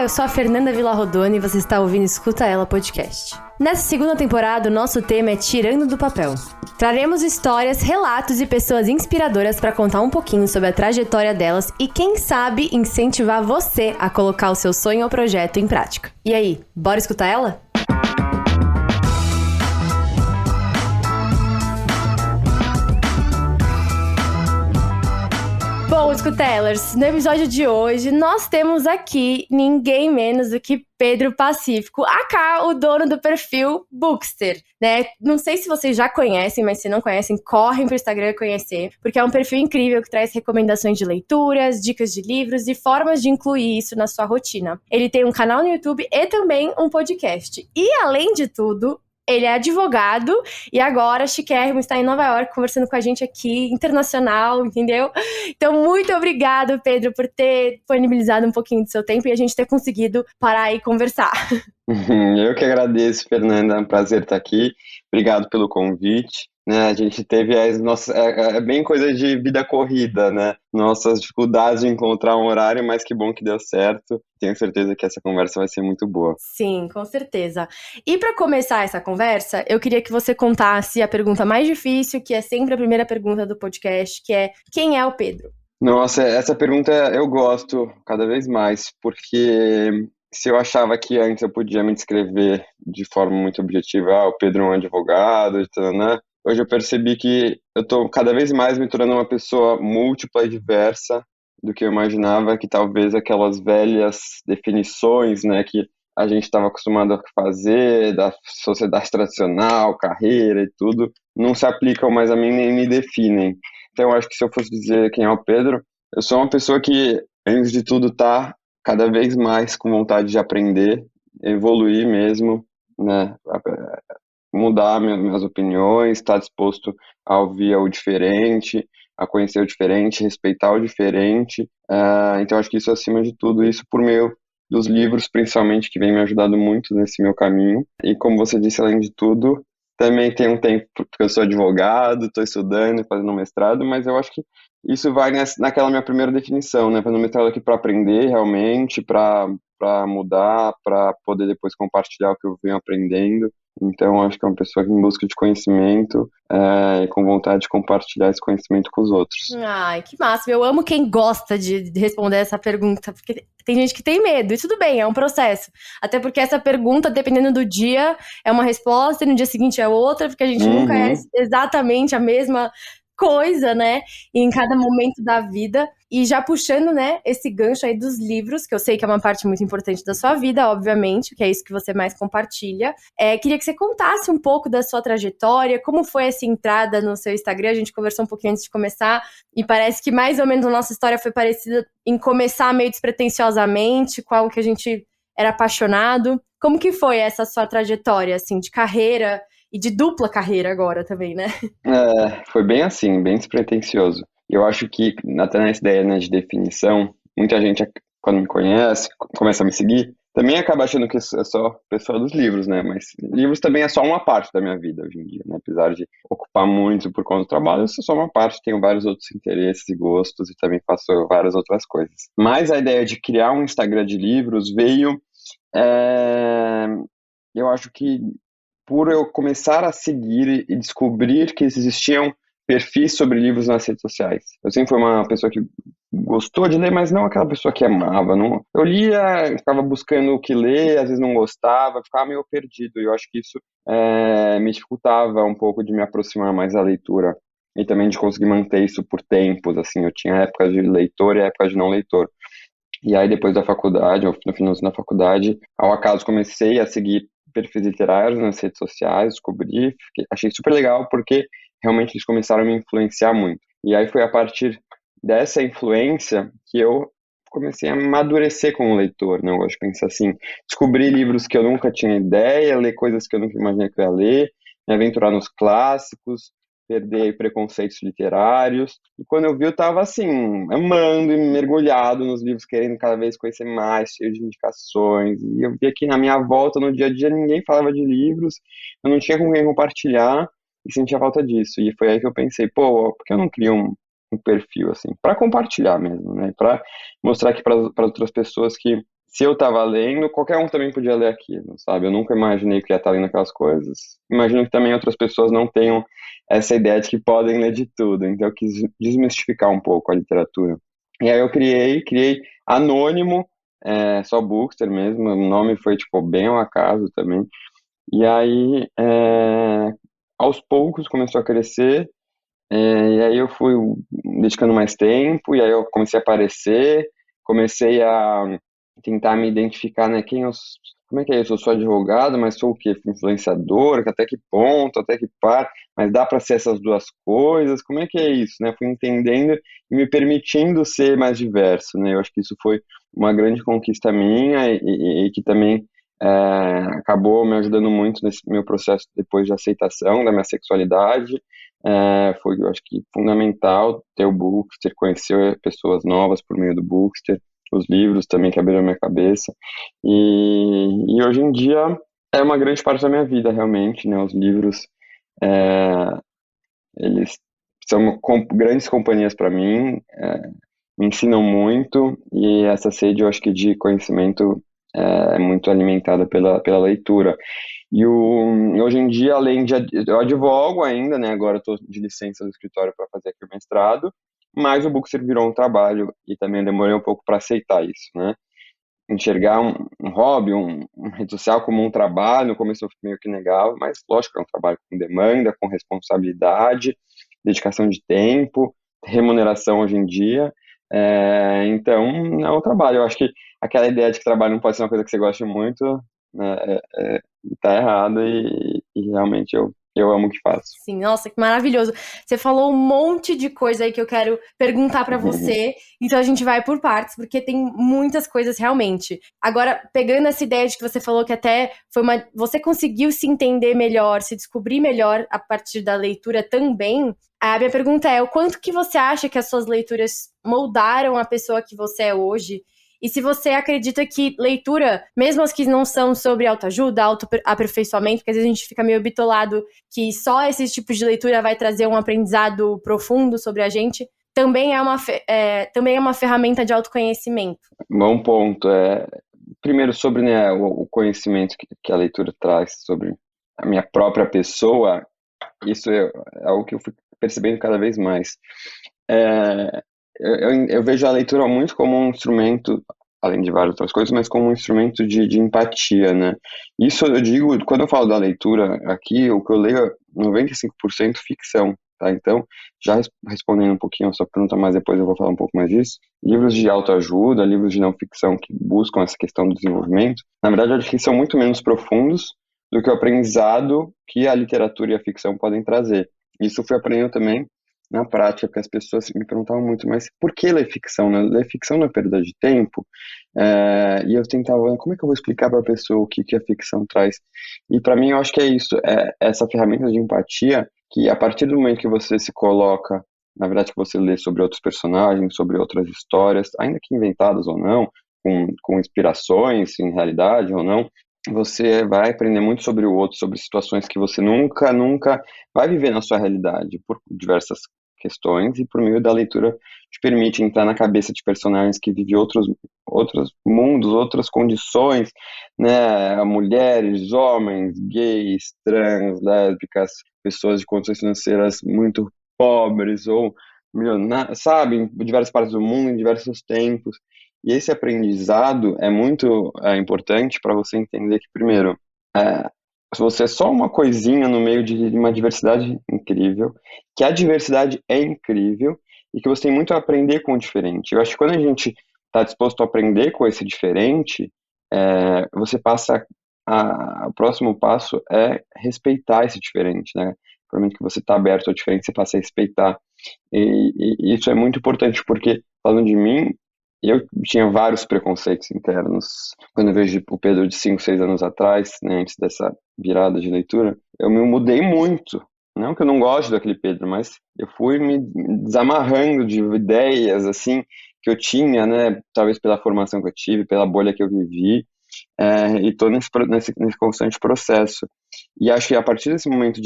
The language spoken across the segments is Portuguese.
Olá, eu sou a Fernanda Villarrodone e você está ouvindo Escuta Ela Podcast. Nessa segunda temporada, o nosso tema é Tirando do Papel. Traremos histórias, relatos e pessoas inspiradoras para contar um pouquinho sobre a trajetória delas e, quem sabe, incentivar você a colocar o seu sonho ou projeto em prática. E aí, bora escutar ela? Bom, Escutelers, no episódio de hoje nós temos aqui ninguém menos do que Pedro Pacífico, aka o dono do perfil Bookster, né? Não sei se vocês já conhecem, mas se não conhecem, correm pro Instagram conhecer, porque é um perfil incrível que traz recomendações de leituras, dicas de livros e formas de incluir isso na sua rotina. Ele tem um canal no YouTube e também um podcast. E, além de tudo, ele é advogado e agora, chiquérrimo, está em Nova York conversando com a gente aqui, internacional, entendeu? Então, muito obrigado, Pedro, por ter disponibilizado um pouquinho do seu tempo e a gente ter conseguido parar e conversar. Eu que agradeço, Fernanda, é um prazer estar aqui. Obrigado pelo convite. A gente teve as nossas... É bem coisa de vida corrida, né? Nossas dificuldades de encontrar um horário, mas que bom que deu certo. Tenho certeza que essa conversa vai ser muito boa. Sim, com certeza. E para começar essa conversa, eu queria que você contasse a pergunta mais difícil, que é sempre a primeira pergunta do podcast, que é: quem é o Pedro? Nossa, essa pergunta eu gosto cada vez mais, porque se eu achava que antes eu podia me descrever de forma muito objetiva, o Pedro é um advogado, né? Hoje eu percebi que eu estou cada vez mais me tornando uma pessoa múltipla e diversa do que eu imaginava, que talvez aquelas velhas definições, né, que a gente estava acostumado a fazer, da sociedade tradicional, carreira e tudo, não se aplicam mais a mim nem me definem. Então eu acho que se eu fosse dizer quem é o Pedro, eu sou uma pessoa que, antes de tudo, está cada vez mais com vontade de aprender, evoluir mesmo, né, mudar minhas opiniões, estar disposto a ouvir o diferente, a conhecer o diferente, respeitar o diferente. Então, acho que isso, acima de tudo, isso por meio dos livros, principalmente, que vem me ajudando muito nesse meu caminho. E, como você disse, além de tudo, também tem um tempo que eu sou advogado, estou estudando, fazendo mestrado, mas eu acho que isso vai naquela minha primeira definição, né? Fazendo mestrado aqui para aprender realmente, para mudar, para poder depois compartilhar o que eu venho aprendendo. Então, acho que é uma pessoa em busca de conhecimento e com vontade de compartilhar esse conhecimento com os outros. Ai, que máximo. Eu amo quem gosta de responder essa pergunta, porque tem gente que tem medo, e tudo bem, é um processo. Até porque essa pergunta, dependendo do dia, é uma resposta, e no dia seguinte é outra, porque a gente nunca é exatamente a mesma coisa, né, em cada momento da vida. E já puxando, né, esse gancho aí dos livros, que eu sei que é uma parte muito importante da sua vida, obviamente, que é isso que você mais compartilha. Queria que você contasse um pouco da sua trajetória, como foi essa entrada no seu Instagram. A gente conversou um pouquinho antes de começar, e parece que mais ou menos a nossa história foi parecida em começar meio despretensiosamente, com algo que a gente era apaixonado. Como que foi essa sua trajetória, assim, de carreira, e de dupla carreira agora também, né? Foi bem assim, bem despretensioso. Eu acho que, até nessa ideia, né, de definição, muita gente, quando me conhece, começa a me seguir, também acaba achando que eu sou pessoa dos livros, né? Mas livros também é só uma parte da minha vida hoje em dia, né? Apesar de ocupar muito por conta do trabalho, eu sou só uma parte, tenho vários outros interesses e gostos e também faço várias outras coisas. Mas a ideia de criar um Instagram de livros veio, eu acho que por eu começar a seguir e descobrir que existiam perfis sobre livros nas redes sociais. Eu sempre fui uma pessoa que gostou de ler, mas não aquela pessoa que amava. Não... Eu lia, ficava buscando o que ler, às vezes não gostava, ficava meio perdido. E eu acho que isso me dificultava um pouco de me aproximar mais da leitura e também de conseguir manter isso por tempos. Assim, eu tinha épocas de leitor e épocas de não leitor. E aí, depois da faculdade, no finalzinho da faculdade, ao acaso comecei a seguir perfis literários nas redes sociais, descobri, achei super legal porque realmente eles começaram a me influenciar muito. E aí foi a partir dessa influência que eu comecei a amadurecer como leitor, né? Eu gosto de pensar assim, descobrir livros que eu nunca tinha ideia, ler coisas que eu nunca imaginei que eu ia ler, me aventurar nos clássicos, perder preconceitos literários. E quando eu vi, eu estava assim, amando e mergulhado nos livros, querendo cada vez conhecer mais, cheio de indicações. E eu vi aqui na minha volta, no dia a dia, ninguém falava de livros, eu não tinha com quem compartilhar e sentia falta disso. E foi aí que eu pensei, por que eu não crio um perfil assim, para compartilhar mesmo, né? Para mostrar aqui para outras pessoas que se eu tava lendo, qualquer um também podia ler aquilo, sabe? Eu nunca imaginei que ia estar lendo aquelas coisas. Imagino que também outras pessoas não tenham essa ideia de que podem ler de tudo, então eu quis desmistificar um pouco a literatura. E aí eu criei anônimo, só Bookster mesmo, o nome foi, tipo, bem ao acaso também. E aí, aos poucos começou a crescer, e aí eu fui dedicando mais tempo, e aí eu comecei a aparecer, comecei a tentar me identificar, né, como é que é isso? Eu sou advogado, mas sou o quê? Influenciador, até que ponto, até que par, mas dá para ser essas duas coisas, como é que é isso, né? Fui entendendo e me permitindo ser mais diverso, né? Eu acho que isso foi uma grande conquista minha e que também acabou me ajudando muito nesse meu processo depois de aceitação da minha sexualidade. Foi, eu acho que, fundamental ter o Bookster, conhecer pessoas novas por meio do Bookster, os livros também que abriram a minha cabeça. E hoje em dia é uma grande parte da minha vida, realmente, né? Os livros, é, eles são grandes companhias para mim, me ensinam muito, e essa sede, eu acho que de conhecimento é muito alimentada pela leitura. Hoje em dia, além de eu advogo ainda, né? Agora estou de licença do escritório para fazer aqui o mestrado, mas o Bookster virou um trabalho e também demorei um pouco para aceitar isso, né? Enxergar um hobby, uma rede social como um trabalho, no começo eu meio que negava, mas lógico que é um trabalho com demanda, com responsabilidade, dedicação de tempo, remuneração hoje em dia. Então, é um trabalho. Eu acho que aquela ideia de que trabalho não pode ser uma coisa que você goste muito, né, tá errada e realmente eu amo o que faço. Sim, nossa, que maravilhoso. Você falou um monte de coisa aí que eu quero perguntar pra você, então a gente vai por partes, porque tem muitas coisas realmente. Agora, pegando essa ideia de que você falou que até você conseguiu se entender melhor, se descobrir melhor a partir da leitura também. A minha pergunta é: o quanto que você acha que as suas leituras moldaram a pessoa que você é hoje? E se você acredita que leitura, mesmo as que não são sobre autoajuda, autoaperfeiçoamento, porque às vezes a gente fica meio bitolado que só esse tipo de leitura vai trazer um aprendizado profundo sobre a gente, também é uma ferramenta de autoconhecimento. Bom ponto. Primeiro, sobre, né, o conhecimento que a leitura traz sobre a minha própria pessoa, isso é algo que eu fui percebendo cada vez mais. É, eu vejo a leitura muito como um instrumento, além de várias outras coisas, mas como um instrumento de empatia, né? Isso eu digo, quando eu falo da leitura aqui, o que eu leio é 95% ficção, tá? Então, já respondendo um pouquinho a sua pergunta, mas depois eu vou falar um pouco mais disso. Livros de autoajuda, livros de não ficção que buscam essa questão do desenvolvimento, na verdade, eu acho que são muito menos profundos do que o aprendizado que a literatura e a ficção podem trazer. Isso eu fui aprendendo também na prática, porque as pessoas me perguntavam muito, mas por que ler ficção, né? Ler ficção não é perda de tempo? E eu tentava, como é que eu vou explicar para a pessoa o que a ficção traz? E para mim, eu acho que é isso, essa ferramenta de empatia, que a partir do momento que você se coloca, na verdade, que você lê sobre outros personagens, sobre outras histórias, ainda que inventadas ou não, com inspirações em realidade ou não, você vai aprender muito sobre o outro, sobre situações que você nunca vai viver na sua realidade, por diversas questões, e por meio da leitura te permite entrar na cabeça de personagens que vivem outros mundos, outras condições, né? Mulheres, homens, gays, trans, lésbicas, pessoas de condições financeiras muito pobres ou milionárias, sabe, em diversas partes do mundo, em diversos tempos. E esse aprendizado é muito importante para você entender que, primeiro, você é só uma coisinha no meio de uma diversidade incrível, que a diversidade é incrível e que você tem muito a aprender com o diferente. Eu acho que quando a gente está disposto a aprender com esse diferente, você passa o próximo passo é respeitar esse diferente, né? Por momento que você está aberto ao diferente, você passa a respeitar. E isso é muito importante, porque, falando de mim, eu tinha vários preconceitos internos. Quando eu vejo o Pedro de 5, 6 anos atrás, né, antes dessa virada de leitura, eu me mudei muito. Não que eu não goste daquele Pedro, mas eu fui me desamarrando de ideias, assim, que eu tinha, né, talvez pela formação que eu tive, pela bolha que eu vivi, e estou nesse constante processo. E acho que a partir desse momento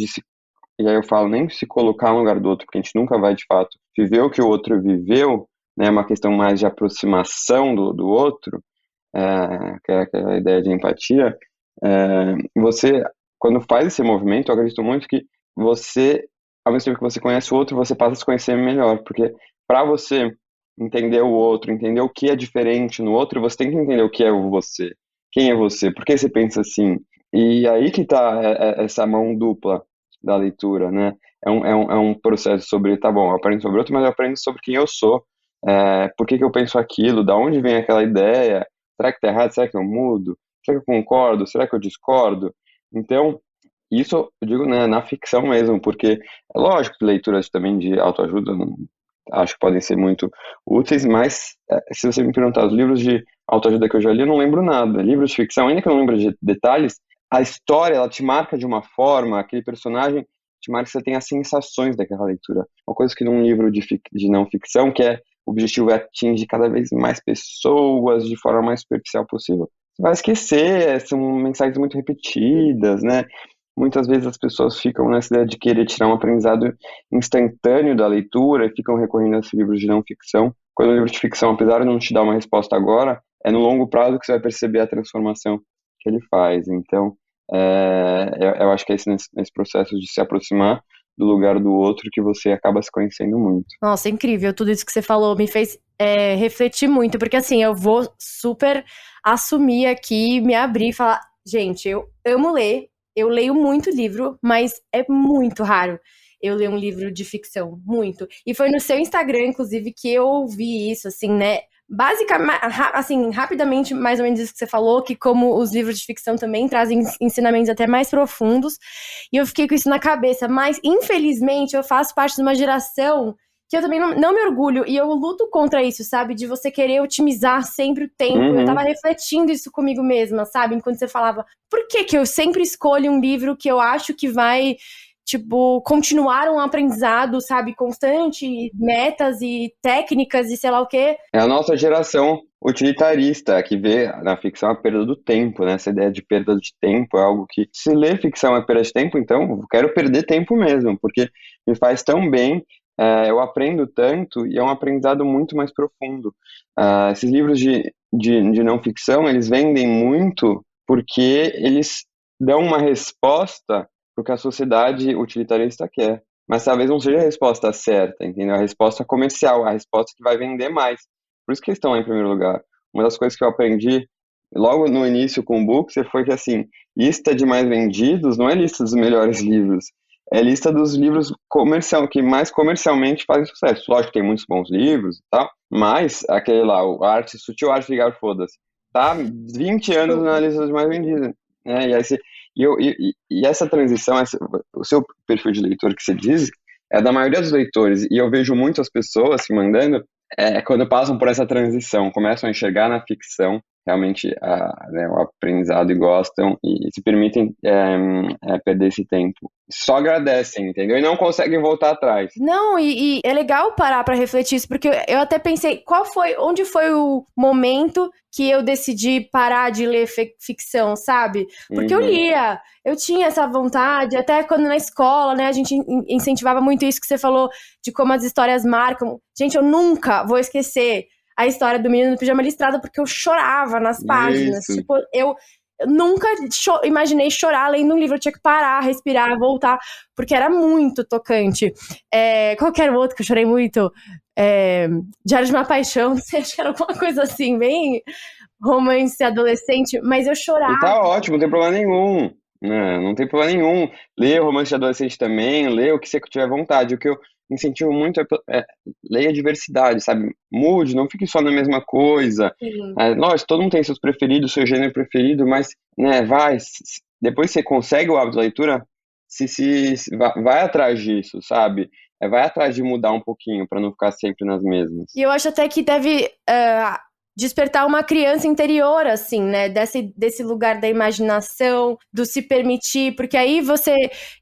e aí eu falo, nem se colocar no lugar do outro, porque a gente nunca vai, de fato, viver o que o outro viveu, né, uma questão mais de aproximação do outro, que é aquela ideia de empatia, você, quando faz esse movimento, eu acredito muito que você, ao mesmo tempo que você conhece o outro, você passa a se conhecer melhor, porque para você entender o outro, entender o que é diferente no outro, você tem que entender o que é você, quem é você, por que você pensa assim. E aí que tá essa mão dupla da leitura, né? É um processo sobre, tá bom, eu aprendo sobre outro, mas eu aprendo sobre quem eu sou, por que que eu penso aquilo, da onde vem aquela ideia, será que tá errado, será que eu mudo, será que eu concordo, será que eu discordo? Então, isso eu digo, né, na ficção mesmo, porque é lógico que leituras também de autoajuda acho que podem ser muito úteis, mas se você me perguntar os livros de autoajuda que eu já li, eu não lembro nada. Livros de ficção, ainda que eu não lembre de detalhes, a história, ela te marca de uma forma, aquele personagem te marca, você tem as sensações daquela leitura. Uma coisa que num livro de não ficção, o objetivo é atingir cada vez mais pessoas de forma mais superficial possível. Você vai esquecer, são mensagens muito repetidas, né? Muitas vezes as pessoas ficam nessa ideia de querer tirar um aprendizado instantâneo da leitura e ficam recorrendo a esses livros de não ficção. Quando o livro de ficção, apesar de não te dar uma resposta agora, é no longo prazo que você vai perceber a transformação que ele faz. Então, eu acho que é nesse processo de se aproximar do lugar do outro que você acaba se conhecendo muito. Nossa, incrível. Tudo isso que você falou me fez refletir muito, porque assim, eu vou super assumir aqui, me abrir e falar, gente, eu amo ler, eu leio muito livro, mas é muito raro eu ler um livro de ficção, muito. E foi no seu Instagram, inclusive, que eu ouvi isso, assim, né? Basicamente, assim, rapidamente, mais ou menos isso que você falou, que como os livros de ficção também trazem ensinamentos até mais profundos, e eu fiquei com isso na cabeça, mas infelizmente eu faço parte de uma geração que eu também não me orgulho, e eu luto contra isso, sabe? De você querer otimizar sempre o tempo. Uhum. Eu tava refletindo isso comigo mesma, sabe? Enquanto você falava, por que que eu sempre escolho um livro que eu acho que vai, tipo, continuar um aprendizado, sabe? Constante, metas e técnicas e sei lá o quê. É a nossa geração utilitarista, que vê na ficção a perda do tempo, né? Essa ideia de perda de tempo é algo que, se ler ficção é perda de tempo, então eu quero perder tempo mesmo, porque me faz tão bem, eu aprendo tanto e é um aprendizado muito mais profundo. Esses livros de não ficção, eles vendem muito porque eles dão uma resposta para o que a sociedade utilitarista quer. Mas talvez não seja a resposta certa, entendeu? A resposta comercial, a resposta que vai vender mais. Por isso que eles estão lá em primeiro lugar. Uma das coisas que eu aprendi logo no início com o Bookster foi que, assim, lista de mais vendidos não é lista dos melhores livros, é lista dos livros que mais comercialmente fazem sucesso. Lógico que tem muitos bons livros e tal, mas aquele lá, o Sutil Arte de Ligar Foda-se, tá 20 anos na lista dos mais vendidos. Né? E essa transição, o seu perfil de leitor que você diz, é da maioria dos leitores, e eu vejo muitas pessoas se mandando quando passam por essa transição, começam a enxergar na ficção realmente né, o aprendizado e gostam e se permitem perder esse tempo. Só agradecem, entendeu? E não conseguem voltar atrás. Não, e é legal parar pra refletir isso, porque eu até pensei, onde foi o momento que eu decidi parar de ler ficção, sabe? Porque eu lia, eu tinha essa vontade, até quando na escola, né, a gente incentivava muito isso que você falou, de como as histórias marcam. Gente, eu nunca vou esquecer a história do Menino do Pijama Listrado, porque eu chorava nas páginas. Isso. Tipo, eu nunca imaginei chorar lendo um livro, eu tinha que parar, respirar, voltar, porque era muito tocante. Qualquer outro que eu chorei muito, Diário de uma Paixão, não sei, acho que era alguma coisa assim, bem romance adolescente, mas eu chorava. E tá ótimo, não tem problema nenhum. Não tem problema nenhum. Lê o romance de adolescente também, lê o que você tiver vontade. O que eu incentivo muito leia diversidade, sabe? Mude, não fique só na mesma coisa. Lógico, todo mundo tem seus preferidos, seu gênero preferido, mas né, depois que você consegue o hábito da leitura, vai atrás disso, sabe? Vai atrás de mudar um pouquinho para não ficar sempre nas mesmas. E eu acho até que deve despertar uma criança interior, assim, né? Desse lugar da imaginação, do se permitir, porque aí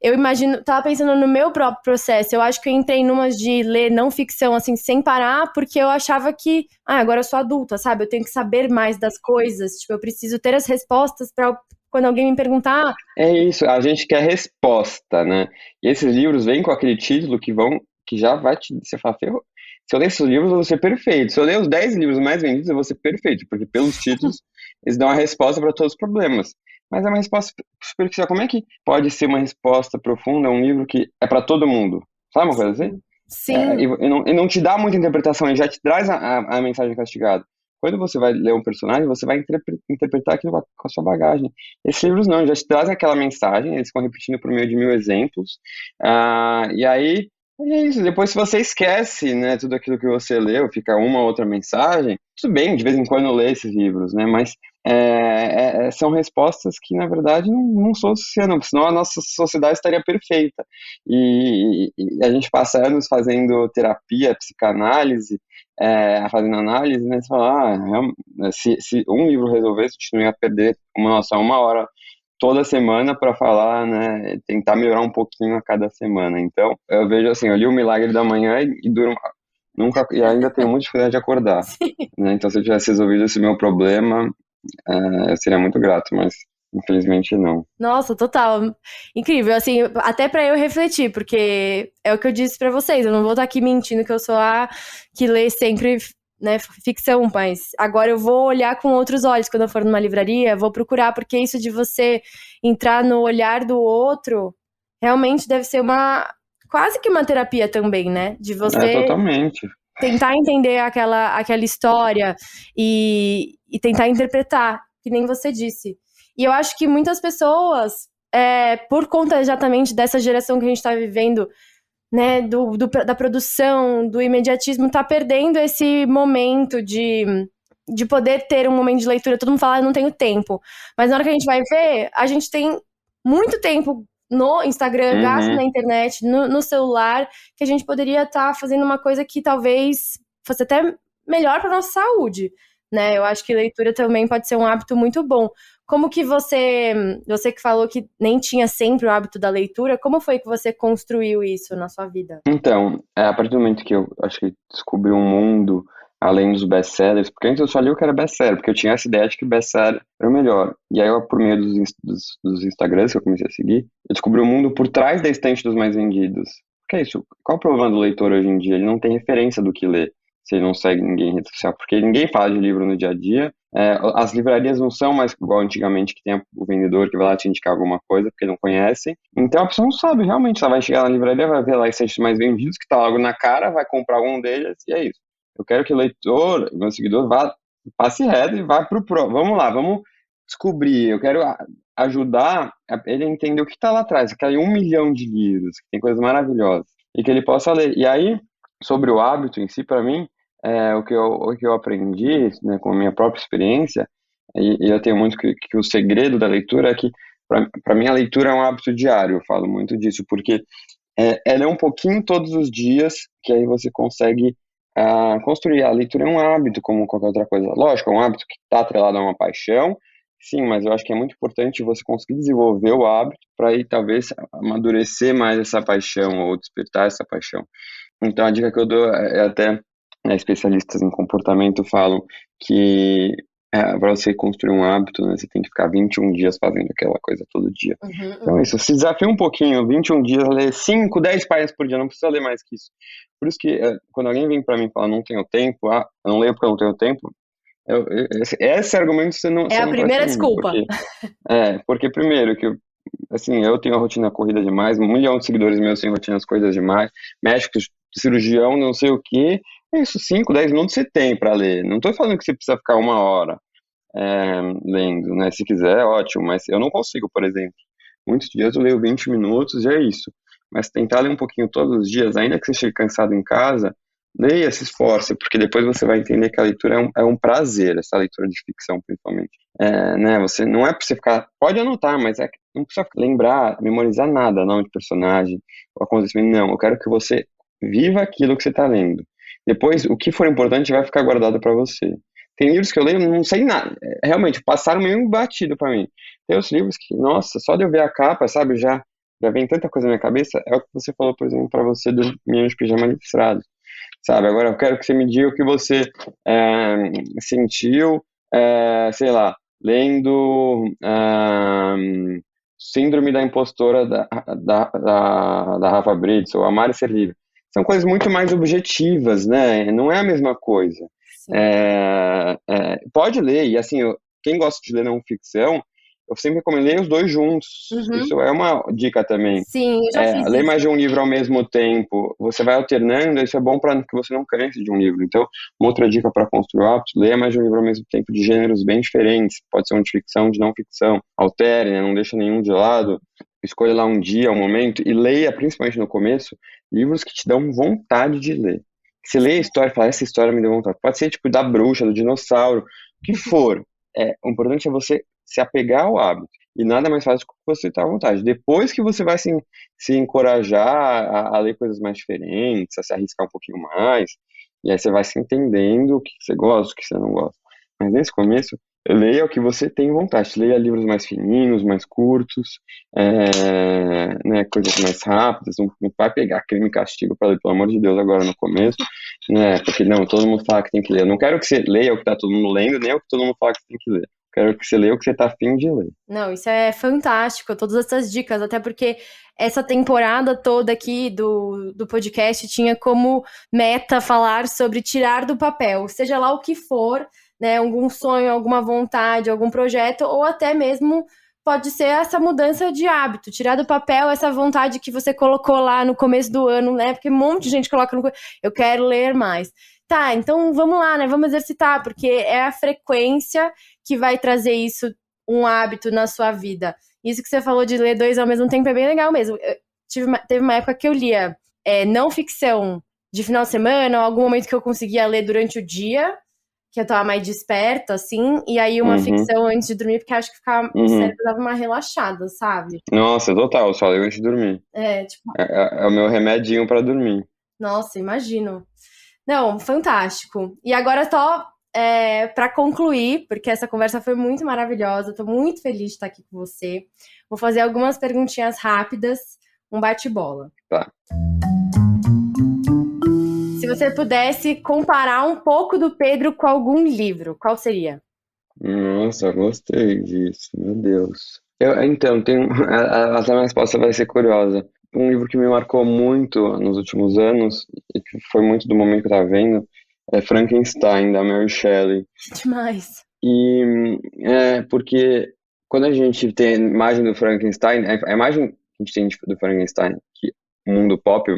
eu imagino, tava pensando no meu próprio processo, eu acho que eu entrei numas de ler não ficção, assim, sem parar, porque eu achava que, agora eu sou adulta, sabe? Eu tenho que saber mais das coisas, tipo, eu preciso ter as respostas para quando alguém me perguntar. É isso, a gente quer resposta, né? E esses livros vêm com aquele título que já vai você fala, ferrou. Se eu ler esses livros, eu vou ser perfeito. Se eu ler os 10 livros mais vendidos, eu vou ser perfeito, porque pelos títulos eles dão a resposta para todos os problemas. Mas é uma resposta superficial. Como é que pode ser uma resposta profunda a um livro que é para todo mundo? Sabe uma coisa assim? Sim. E não te dá muita interpretação, ele já te traz a mensagem castigada. Quando você vai ler um personagem, você vai interpretar aquilo com a sua bagagem. Esses livros não, já te trazem aquela mensagem, eles ficam repetindo por meio de 1000 exemplos. E aí, é isso. Depois, se você esquece, né, tudo aquilo que você leu, fica uma ou outra mensagem, tudo bem, de vez em quando lê esses livros, né? Mas são respostas que, na verdade, não solucionam, senão a nossa sociedade estaria perfeita. E a gente passa anos fazendo terapia, psicanálise, fazendo análise, né? Você fala, se um livro resolvesse, a gente não ia perder uma hora toda semana para falar, né? Tentar melhorar um pouquinho a cada semana. Então, eu vejo assim, eu li O Milagre da Manhã e durmo, nunca, e ainda tenho muita dificuldade de acordar. Né? Então, se eu tivesse resolvido esse meu problema, eu seria muito grato, mas infelizmente não. Nossa, total. Incrível, assim, até pra eu refletir, porque é o que eu disse pra vocês, eu não vou estar aqui mentindo que eu sou a que lê sempre, né, ficção, mas agora eu vou olhar com outros olhos quando eu for numa livraria, vou procurar, porque isso de você entrar no olhar do outro, realmente deve ser quase que uma terapia também, né? De você Totalmente. tentar entender aquela história e tentar interpretar, que nem você disse. E eu acho que muitas pessoas, por conta exatamente dessa geração que a gente está vivendo, né, da produção, do imediatismo, tá perdendo esse momento de poder ter um momento de leitura. Todo mundo fala, eu não tenho tempo. Mas na hora que a gente vai ver, a gente tem muito tempo no Instagram, gasto Uhum. na internet, no celular, que a gente poderia estar fazendo uma coisa que talvez fosse até melhor para nossa saúde, né? Eu acho que leitura também pode ser um hábito muito bom. Como que você que falou que nem tinha sempre o hábito da leitura, como foi que você construiu isso na sua vida? Então, a partir do momento que eu acho que descobri um mundo além dos best-sellers, porque antes eu só li o que era best-seller, porque eu tinha essa ideia de que best-seller era o melhor. E aí, por meio dos Instagrams que eu comecei a seguir, eu descobri um mundo por trás da estante dos mais vendidos. O que é isso? Qual é o problema do leitor hoje em dia? Ele não tem referência do que lê, se ele não segue ninguém em rede social, porque ninguém fala de livro no dia a dia. As livrarias não são mais igual antigamente, que tem o vendedor que vai lá te indicar alguma coisa, porque não conhece. Então a pessoa não sabe realmente, ela vai chegar na livraria, vai ver lá esses mais vendidos, que tá logo na cara, vai comprar algum deles, e é isso. Eu quero que o leitor, meu seguidor, passe reto e vá pro vamos lá, vamos descobrir. Eu quero ajudar ele a entender o que está lá atrás, aquele 1 milhão de livros, que tem coisas maravilhosas, e que ele possa ler. E aí, sobre o hábito em si, para mim, o que eu aprendi, né, com a minha própria experiência, e eu tenho muito que o segredo da leitura é que, para mim, a leitura é um hábito diário, eu falo muito disso, porque ela é um pouquinho todos os dias, que aí você consegue construir. A leitura é um hábito, como qualquer outra coisa. Lógico, é um hábito que está atrelado a uma paixão, sim, mas eu acho que é muito importante você conseguir desenvolver o hábito para aí talvez amadurecer mais essa paixão ou despertar essa paixão. Então a dica que eu dou até, né, especialistas em comportamento falam que para você construir um hábito, né, você tem que ficar 21 dias fazendo aquela coisa todo dia. Então é isso, se desafia um pouquinho, 21 dias, ler 5, 10 páginas por dia, não precisa ler mais que isso. Por isso que quando alguém vem para mim e fala, não tenho tempo, eu não leio porque eu não tenho tempo, esse argumento você É a não primeira conhece a mim, desculpa. porque primeiro que assim, eu tenho a rotina corrida demais, 1 milhão de seguidores meus têm rotinas corridas demais, médicos, cirurgião, não sei o quê, é isso, 5, 10 minutos você tem para ler, não estou falando que você precisa ficar 1 hora lendo, né, se quiser, ótimo, mas eu não consigo, por exemplo, muitos dias eu leio 20 minutos e é isso, mas tentar ler um pouquinho todos os dias, ainda que você chegue cansado em casa, leia, se esforce, porque depois você vai entender que a leitura é um prazer, essa leitura de ficção, principalmente. Né, você não é pra você ficar, pode anotar, mas não precisa lembrar, memorizar nada, nome de personagem, o acontecimento, não, eu quero que você viva aquilo que você está lendo. Depois, o que for importante vai ficar guardado para você. Tem livros que eu leio, não sei nada, realmente, passaram meio batido para mim. Tem os livros que, nossa, só de eu ver a capa, sabe, já vem tanta coisa na minha cabeça, é o que você falou, por exemplo, para você do Menino de Pijama Listrado. Sabe, agora eu quero que você me diga o que você sentiu, sei lá, lendo Síndrome da Impostora da Rafa Brits, ou Amar e Ser Livre. São coisas muito mais objetivas, né? Não é a mesma coisa. Sim. Pode ler, e assim, quem gosta de ler não ficção, eu sempre recomendei os dois juntos. Isso é uma dica também. Sim, eu já fiz Ler isso. mais de um livro ao mesmo tempo, você vai alternando, isso é bom para que você não canse de um livro. Então, uma outra dica para construir o hábito, leia mais de um livro ao mesmo tempo, de gêneros bem diferentes. Pode ser um de ficção, de não ficção. Altere, né? Não deixa nenhum de lado. Escolha lá um dia, um momento, e leia, principalmente no começo, livros que te dão vontade de ler. Você lê a história e fala, essa história me deu vontade. Pode ser tipo da bruxa, do dinossauro, o que for. O importante é você se apegar ao hábito. E nada mais fácil do que você estar à vontade. Depois que você vai se encorajar a ler coisas mais diferentes, a se arriscar um pouquinho mais, e aí você vai se entendendo o que você gosta, o que você não gosta. Mas nesse começo, leia o que você tem vontade. Leia livros mais fininhos, mais curtos, né, coisas mais rápidas. Não vai pegar Crime e Castigo para ler, pelo amor de Deus, agora no começo, né? Porque não, todo mundo fala que tem que ler. Eu não quero que você leia o que está todo mundo lendo, nem o que todo mundo fala que você tem que ler. Quero que você leia o que você tá afim de ler. Não, isso é fantástico, todas essas dicas, até porque essa temporada toda aqui do podcast tinha como meta falar sobre tirar do papel, seja lá o que for, né, algum sonho, alguma vontade, algum projeto, ou até mesmo pode ser essa mudança de hábito, tirar do papel essa vontade que você colocou lá no começo do ano, né, porque um monte de gente coloca eu quero ler mais. Tá, então vamos lá, né, vamos exercitar, porque é a frequência que vai trazer isso, um hábito na sua vida. Isso que você falou de ler 2 ao mesmo tempo é bem legal mesmo. Teve uma época que eu lia não ficção de final de semana, ou algum momento que eu conseguia ler durante o dia, que eu tava mais desperta, assim, e aí uma ficção antes de dormir, porque acho que o cérebro dava uma relaxada, sabe? Nossa, total, só leio antes de dormir. Tipo... É o meu remedinho pra dormir. Nossa, imagino. Não, fantástico. E agora só para concluir, porque essa conversa foi muito maravilhosa, estou muito feliz de estar aqui com você. Vou fazer algumas perguntinhas rápidas, um bate-bola. Tá. Se você pudesse comparar um pouco do Pedro com algum livro, qual seria? Nossa, gostei disso, meu Deus. Então, a minha resposta vai ser curiosa. Um livro que me marcou muito nos últimos anos, e que foi muito do momento que eu estava vendo, é Frankenstein, da Mary Shelley. Demais. E porque quando a gente tem a imagem do Frankenstein, a imagem que a gente tem do Frankenstein, que o mundo pop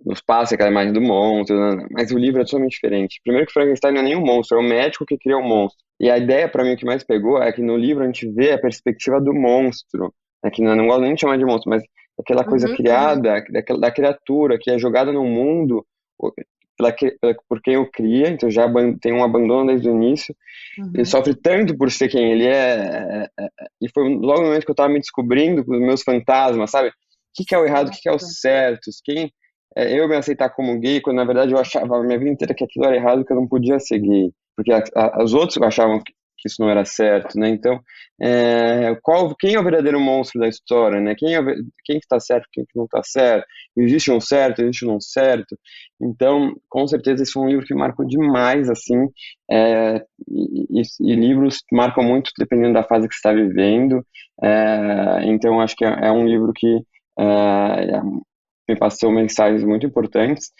nos passa aquela imagem do monstro, mas o livro é totalmente diferente. Primeiro que Frankenstein não é nem um monstro, é o médico que cria o monstro. E a ideia, para mim, o que mais pegou é que no livro a gente vê a perspectiva do monstro, que não gosto nem de chamar de monstro, mas aquela coisa criada, da criatura que é jogada no mundo por quem o cria, então já tem um abandono desde o início. Ele sofre tanto por ser quem ele e foi logo no momento que eu estava me descobrindo com os meus fantasmas, sabe? O que é o errado, o que é o certo, eu me aceitar como gay, quando na verdade eu achava a minha vida inteira que aquilo era errado, que eu não podia ser gay, porque os outros achavam que isso não era certo, né? Então, quem é o verdadeiro monstro da história, né? Quem que está certo, quem que não está certo? Existe um certo, existe um não certo? Então, com certeza esse foi um livro que marcou demais, assim, e livros marcam muito dependendo da fase que você está vivendo. Então, acho que é um livro que me passou mensagens muito importantes.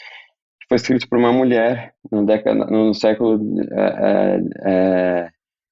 Foi escrito por uma mulher no século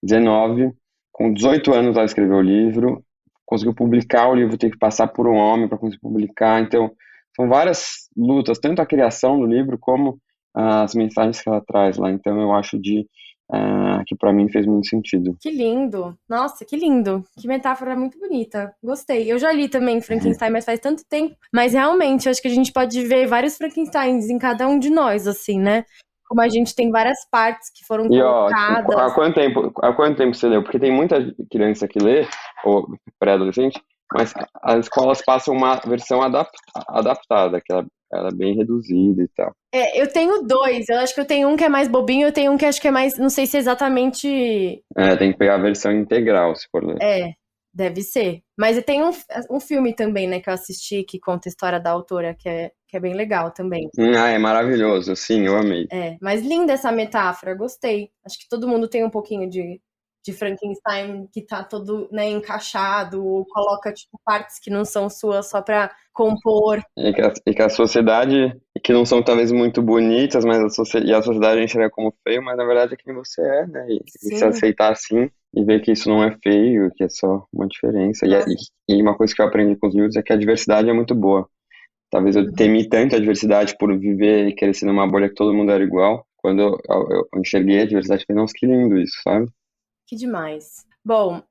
XIX. Com 18 anos ela escreveu o livro, conseguiu publicar o livro, teve que passar por um homem para conseguir publicar. Então, são várias lutas, tanto a criação do livro como as mensagens que ela traz lá. Então, eu acho que para mim fez muito sentido. Que lindo! Nossa, que lindo! Que metáfora muito bonita. Gostei. Eu já li também Frankenstein, mas faz tanto tempo. Mas realmente, eu acho que a gente pode ver vários Frankensteins em cada um de nós, assim, né? Como a gente tem várias partes que foram colocadas. Tipo, há quanto tempo você leu? Porque tem muita criança que lê, ou pré-adolescente, mas as escolas passam uma versão adaptada, que ela é bem reduzida e tal. Eu tenho 2. Eu acho que eu tenho um que é mais bobinho, eu tenho um que acho que é mais... Não sei se é exatamente... Tem que pegar a versão integral, se for ler. Deve ser. Mas tem um filme também, né, que eu assisti, que conta a história da autora, que é bem legal também. É maravilhoso, sim, eu amei. Mas linda essa metáfora, gostei. Acho que todo mundo tem um pouquinho de Frankenstein que tá todo, né, encaixado, ou coloca, tipo, partes que não são suas só pra compor. E que a sociedade, que não são talvez muito bonitas, mas a sociedade a gente vê como feio, mas na verdade é quem você é, né? E se aceitar assim, e ver que isso não é feio, que é só uma diferença. E uma coisa que eu aprendi com os livros é que a diversidade é muito boa. Talvez eu temi tanto a diversidade por viver e crescer numa bolha que todo mundo era igual. Quando eu enxerguei a diversidade, falei, nossa, que lindo isso, sabe? Que demais. Bom,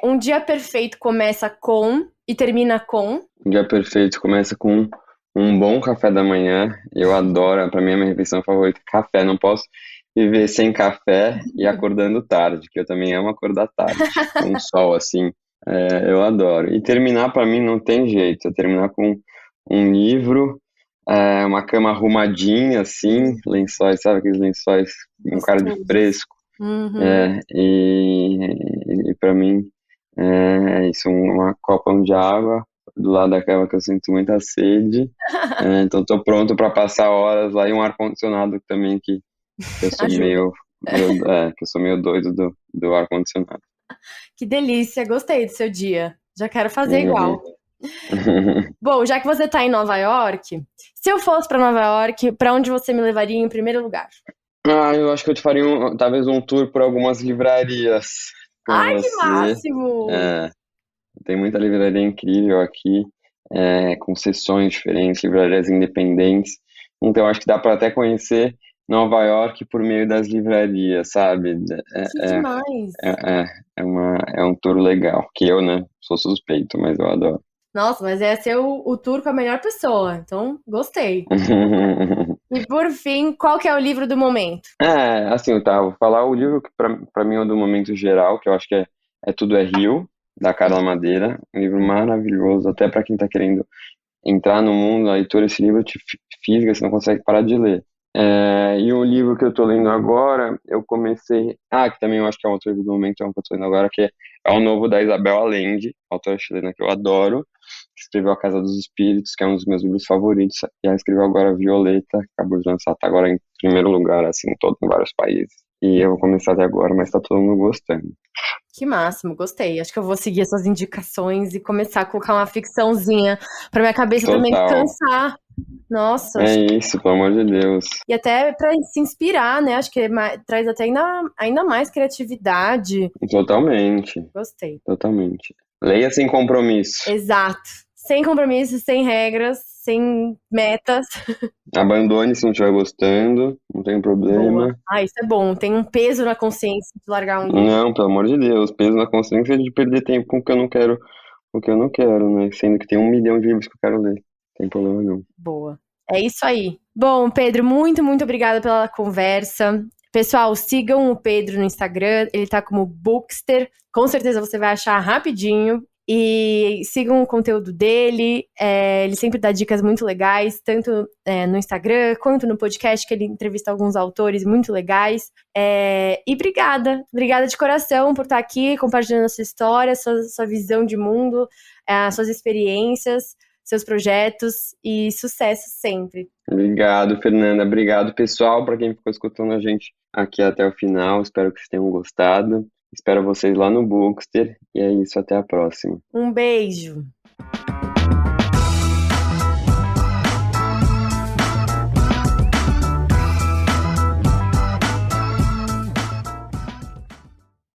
um dia perfeito começa com e termina com. Um dia perfeito começa com um bom café da manhã. Eu adoro, para mim é a minha refeição favorita, café. Não posso viver sem café e acordando tarde, que eu também amo acordar tarde, com um sol assim. Eu adoro. E terminar para mim não tem jeito. Eu terminar com um livro, uma cama arrumadinha assim, lençóis, sabe aqueles lençóis com cara de Gostoso. fresco. Uhum. E para mim é isso, uma copa de água do lado da cama que eu sinto muita sede. Então tô pronto para passar horas lá e um ar-condicionado também que eu sou Ajuda. que eu sou meio doido do ar-condicionado. Que delícia, gostei do seu dia. Já quero fazer Uhum. igual. Bom, já que você tá em Nova York, se eu fosse pra Nova York, pra onde você me levaria em primeiro lugar? Eu acho que eu te faria talvez um tour por algumas livrarias com Ai, que você. máximo! É, tem muita livraria incrível aqui, com seções diferentes, livrarias independentes. Então, acho que dá para até conhecer Nova York por meio das livrarias, sabe? Que É, demais! é um tour legal, que eu, né, sou suspeito, mas eu adoro. Nossa, mas ia ser o tour com a melhor pessoa, então gostei. E por fim, qual que é o livro do momento? Assim, tá, vou falar o livro que para mim é o do momento geral, que eu acho que é Tudo é Rio, da Carla Madeira, um livro maravilhoso, até para quem está querendo entrar no mundo da leitura. Esse livro te fisga, você não consegue parar de ler. E um livro que eu tô lendo agora, eu comecei. Que também eu acho que é um outro livro do momento, é um que eu tô lendo agora, que é o novo da Isabel Allende, autora chilena que eu adoro, que escreveu A Casa dos Espíritos, que é um dos meus livros favoritos, e ela escreveu agora Violeta, que acabou de lançar, tá agora em primeiro lugar, assim, em vários países. E eu vou começar até agora, mas tá todo mundo gostando. Que máximo, gostei. Acho que eu vou seguir essas indicações e começar a colocar uma ficçãozinha pra minha cabeça também Total. descansar. Nossa, É isso, pelo amor de Deus. e até pra se inspirar, né? Acho que traz até ainda mais criatividade. Totalmente. Gostei. Totalmente. Leia sem compromisso. Exato. Sem compromissos, sem regras, sem metas. Abandone se não estiver gostando, não tem Boa. problema. Ah, isso é bom. Tem um peso na consciência de largar um livro. Não, pelo amor de Deus, peso na consciência de perder tempo com o que eu não quero, com o que eu não quero, né? Sendo que tem 1 milhão de livros que eu quero ler. Não tem problema não. Boa. É isso aí. Bom, Pedro, muito, muito obrigada pela conversa. Pessoal, sigam o Pedro no Instagram, ele tá como Bookster. Com certeza você vai achar rapidinho. E sigam o conteúdo dele. Ele sempre dá dicas muito legais, tanto no Instagram quanto no podcast, que ele entrevista alguns autores muito legais. E obrigada de coração por estar aqui compartilhando a sua história, sua visão de mundo, suas experiências, seus projetos e sucesso sempre. Obrigado, Fernanda. Obrigado, pessoal, para quem ficou escutando a gente aqui até o final. Espero que vocês tenham gostado. Espero vocês lá no Bookster. E é isso, até a próxima. Um beijo!